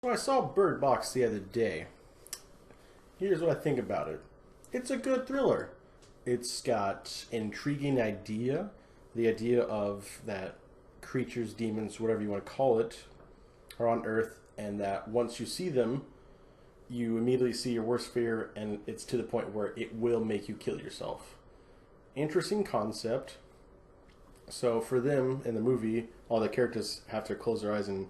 So I saw Bird Box the other day. Here's what I think about it. It's a good thriller. It's got intriguing idea, the idea of that creatures, demons, whatever you want to call it, are on Earth, and that once you see them, you immediately see your worst fear, and it's to the point where it will make you kill yourself. Interesting concept. So for them in the movie, all the characters have to close their eyes and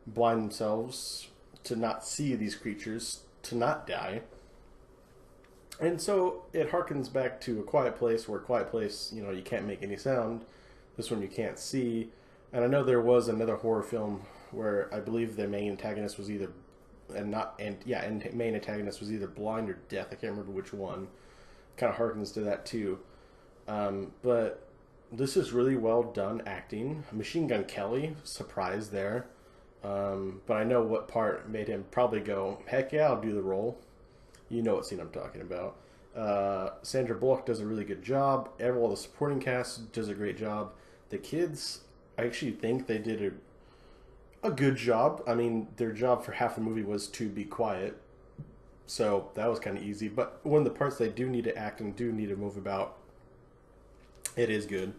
blind themselves to not see these creatures, to not die. And so it harkens back to A Quiet Place, where Quiet Place, you can't make any sound. This one you can't see. And I know there was another horror film where I believe the main antagonist was either main antagonist was either blind or deaf. I can't remember which one. Kind of harkens to that too. But this is really well done acting. Machine Gun Kelly, surprised there. But I know what part made him probably go, heck yeah, I'll do the role. You know what scene I'm talking about. Sandra Bullock does a really good job. All the supporting cast does a great job. The kids, I actually think they did a good job. I mean, their job for half the movie was to be quiet. So that was kind of easy. But when the parts they do need to act and do need to move about, it is good.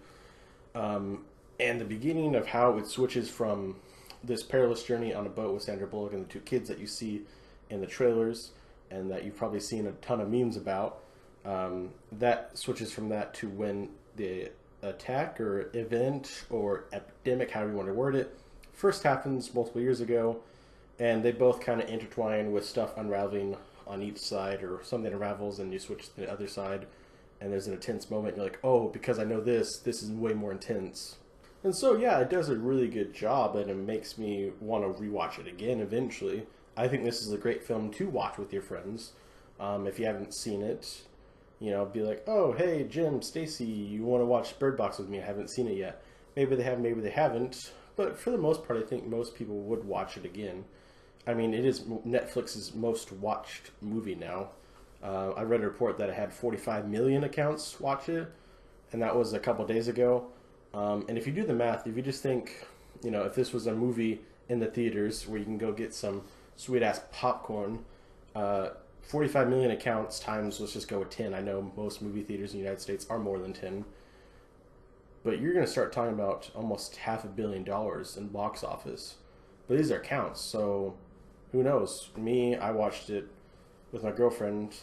And the beginning of how it switches from this perilous journey on a boat with Sandra Bullock and the two kids that you see in the trailers and that you've probably seen a ton of memes about, that switches from that to when the attack or event or epidemic, however you want to word it, first happens multiple years ago, and they both kind of intertwine with stuff unraveling on each side, or something unravels and you switch to the other side, and there's an intense moment. You're like, oh, because I know this is way more intense. And so, yeah, it does a really good job, and it makes me want to rewatch it again eventually. I think this is a great film to watch with your friends. If you haven't seen it, be like, oh, hey, Jim, Stacy, you want to watch Bird Box with me? I haven't seen it yet. Maybe they have, maybe they haven't. But for the most part, I think most people would watch it again. I mean, it is Netflix's most watched movie now. I read a report that it had 45 million accounts watch it, and that was a couple days ago. And if you do the math, if you just think, if this was a movie in the theaters where you can go get some sweet-ass popcorn, 45 million accounts times, let's just go with 10. I know most movie theaters in the United States are more than 10. But you're going to start talking about almost $500 million in box office. But these are counts, so who knows? Me, I watched it with my girlfriend.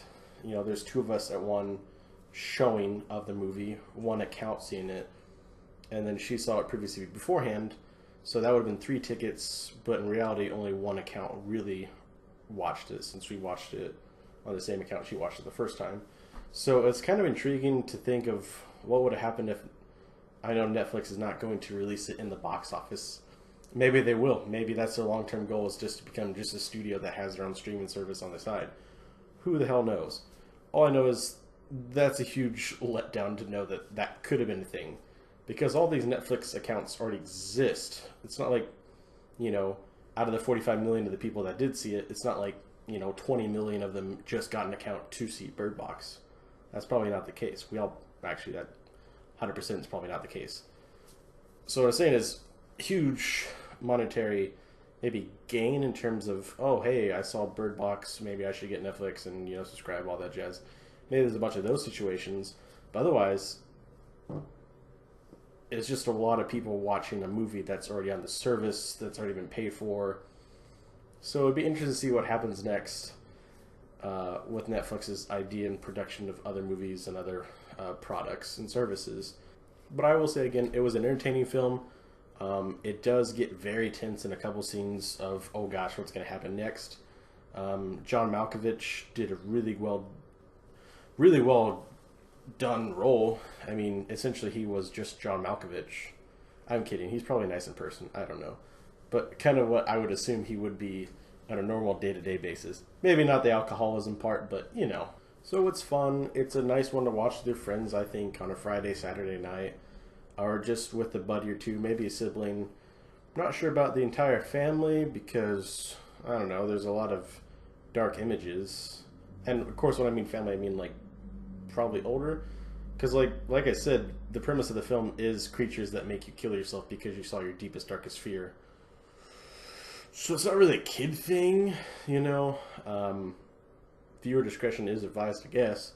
There's two of us at one showing of the movie, one account seeing it, and then she saw it previously beforehand. So that would have been 3 tickets, but in reality, only one account really watched it, since we watched it on the same account she watched it the first time. So it's kind of intriguing to think of what would have happened if, I know Netflix is not going to release it in the box office. Maybe they will. Maybe that's their long-term goal, is just to become just a studio that has their own streaming service on the side. Who the hell knows? All I know is that's a huge letdown to know that that could have been a thing. Because all these Netflix accounts already exist. It's not like, out of the 45 million of the people that did see it, it's not like, 20 million of them just got an account to see Bird Box. That's probably not the case. That 100% is probably not the case. So what I'm saying is, huge monetary maybe gain in terms of, oh, hey, I saw Bird Box, maybe I should get Netflix and, subscribe, all that jazz. Maybe there's a bunch of those situations. But otherwise, it's just a lot of people watching a movie that's already on the service, that's already been paid for. So it'd be interesting to see what happens next with Netflix's idea and production of other movies and other products and services. But I will say again, it was an entertaining film. It does get very tense in a couple scenes of, oh gosh, what's going to happen next. John Malkovich did a really well done role. I mean, essentially he was just John Malkovich. I'm kidding. He's probably nice in person. I don't know. But kind of what I would assume he would be on a normal day-to-day basis. Maybe not the alcoholism part, but So it's fun. It's a nice one to watch with your friends, I think, on a Friday, Saturday night. Or just with a buddy or two, maybe a sibling. I'm not sure about the entire family because, I don't know, there's a lot of dark images. And of course, when I mean family, I mean like probably older. Because like I said, the premise of the film is creatures that make you kill yourself because you saw your deepest, darkest fear. So it's not really a kid thing, you know. Viewer discretion is advised, I guess.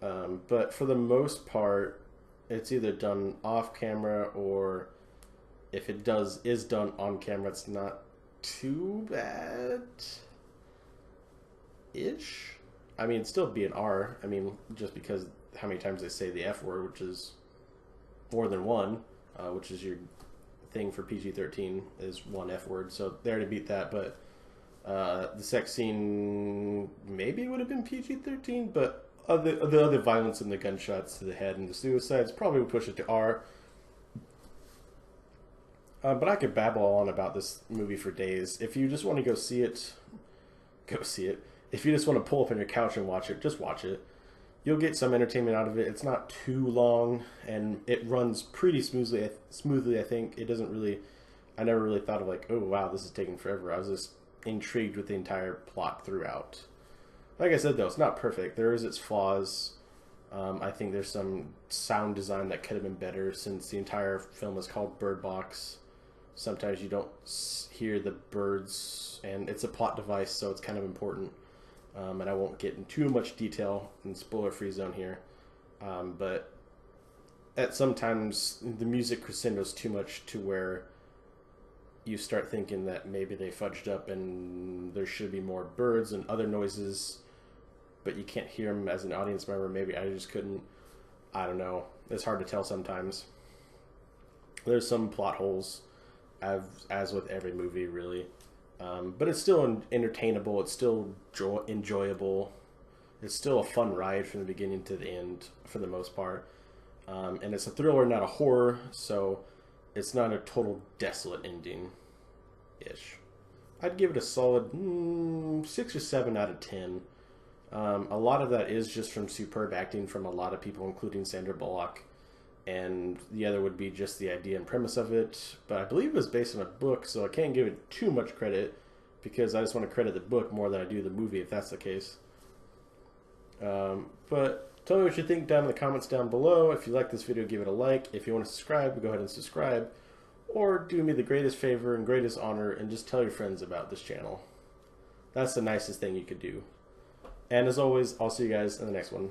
But for the most part, it's either done off camera, or if it does is done on camera, it's not too bad ish. I mean, it'd still be an R. I mean, just because how many times they say the F word, which is more than one, which is your thing for PG-13 is one F word. So they already beat that. But the sex scene maybe would have been PG-13, but the other violence and the gunshots to the head and the suicides probably would push it to R. But I could babble on about this movie for days. If you just want to go see it, go see it. If you just want to pull up on your couch and watch it, just watch it. You'll get some entertainment out of it. It's not too long, and it runs pretty smoothly. Smoothly, I think. It doesn't really. I never really thought of like, oh wow, this is taking forever. I was just intrigued with the entire plot throughout. Like I said, though, it's not perfect. There is its flaws. I think there's some sound design that could have been better, since the entire film is called Bird Box. Sometimes you don't hear the birds, and it's a plot device, so it's kind of important. And I won't get in too much detail in spoiler-free zone here. But at sometimes the music crescendos too much to where you start thinking that maybe they fudged up and there should be more birds and other noises, but you can't hear them as an audience member. Maybe I just couldn't. I don't know. It's hard to tell sometimes. There's some plot holes, as with every movie, really. But it's still entertainable. It's still enjoyable. It's still a fun ride from the beginning to the end, for the most part. And it's a thriller, not a horror, so it's not a total desolate ending-ish. I'd give it a solid 6 or 7 out of 10. A lot of that is just from superb acting from a lot of people, including Sandra Bullock. And the other would be just the idea and premise of it. But I believe it was based on a book, so I can't give it too much credit, because I just want to credit the book more than I do the movie, if that's the case. But tell me what you think down in the comments down below. If you like this video, give it a like. If you want to subscribe, go ahead and subscribe. Or do me the greatest favor and greatest honor and just tell your friends about this channel. That's the nicest thing you could do. And as always, I'll see you guys in the next one.